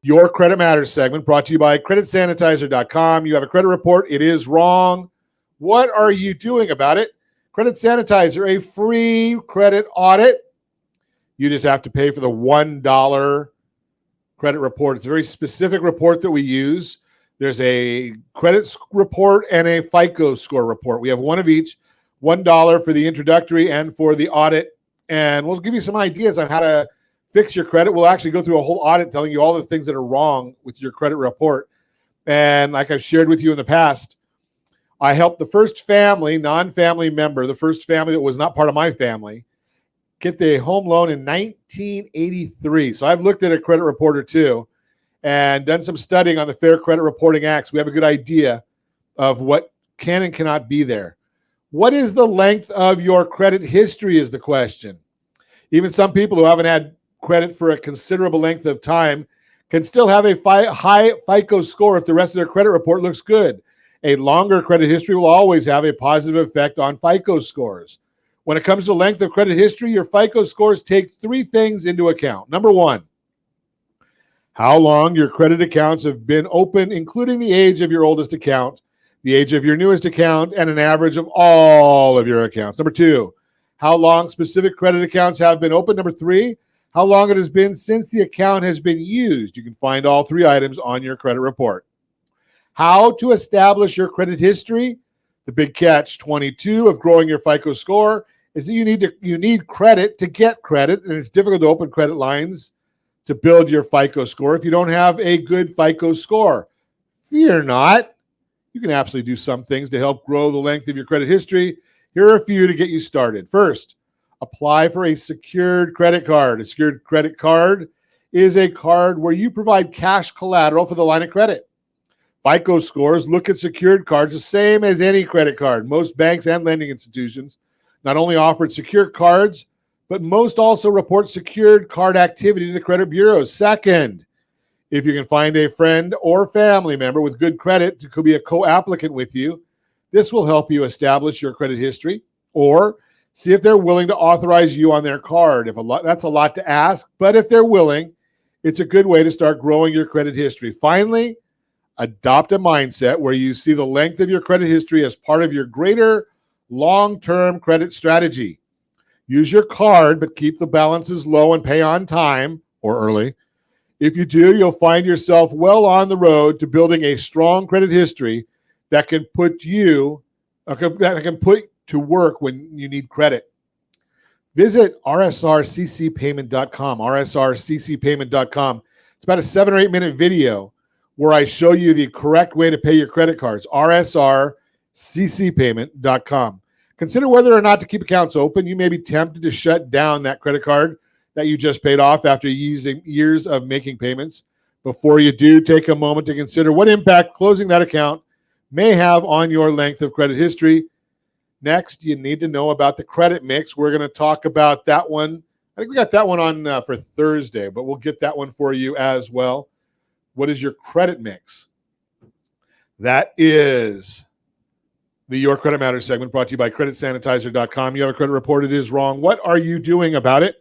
Your Credit Matters segment brought to you by creditsanitizer.com. You have a credit report. It is wrong. What are you doing about it? Credit Sanitizer, a free credit audit. You just have to pay for the $1 credit report. It's a very specific report that we use. There's a credit report and a FICO score report. We have one of each, $1 for the introductory and for the audit. And we'll give you some ideas on how to fix your credit. We'll actually go through a whole audit telling you all the things that are wrong with your credit report. And like I've shared with you in the past, I helped the first family, non-family member, the first family that was not part of my family, get the home loan in 1983. So I've looked at a credit report or two and done some studying on the Fair Credit Reporting Acts. We have a good idea of what can and cannot be there. What is the length of your credit history is the question. Even some people who haven't had credit for a considerable length of time can still have a high FICO score if the rest of their credit report looks good. A longer credit history will always have a positive effect on FICO scores. When it comes to length of credit history, your FICO scores take three things into account. Number one, how long your credit accounts have been open, including the age of your oldest account, the age of your newest account, and an average of all of your accounts. Number two, how long specific credit accounts have been open. Number three, how long it has been since the account has been used. You can find all three items on your credit report. How to establish your credit history. The big catch 22 of growing your FICO score is that you need credit to get credit, and it's difficult to open credit lines to build your FICO score if you don't have a good FICO score. Fear not. You can absolutely do some things to help grow the length of your credit history. Here are a few to get you started. First, apply for a secured credit card. A secured credit card is a card where you provide cash collateral for the line of credit. FICO scores look at secured cards the same as any credit card. Most banks and lending institutions not only offer secured cards, but most also report secured card activity to the credit bureaus. Second, if you can find a friend or family member with good credit who could be a co-applicant with you, this will help you establish your credit history, or see if they're willing to authorize you on their card. That's a lot to ask, but if they're willing, it's a good way to start growing your credit history. Finally, adopt a mindset where you see the length of your credit history as part of your greater long-term credit strategy. Use your card, but keep the balances low and pay on time or early. If you do, you'll find yourself well on the road to building a strong credit history that can put to work when you need credit. Visit rsrccpayment.com, rsrccpayment.com. It's about a 7 or 8 minute video where I show you the correct way to pay your credit cards, rsrccpayment.com. Consider whether or not to keep accounts open. You may be tempted to shut down that credit card that you just paid off after using years of making payments. Before you do, take a moment to consider what impact closing that account may have on your length of credit history. Next, you need to know about the credit mix. We're going to talk about that one. I think we got that one on for Thursday, but we'll get that one for you as well. What is your credit mix? That is the Your Credit Matters segment brought to you by creditsanitizer.com. You have a credit report. It is wrong. What are you doing about it?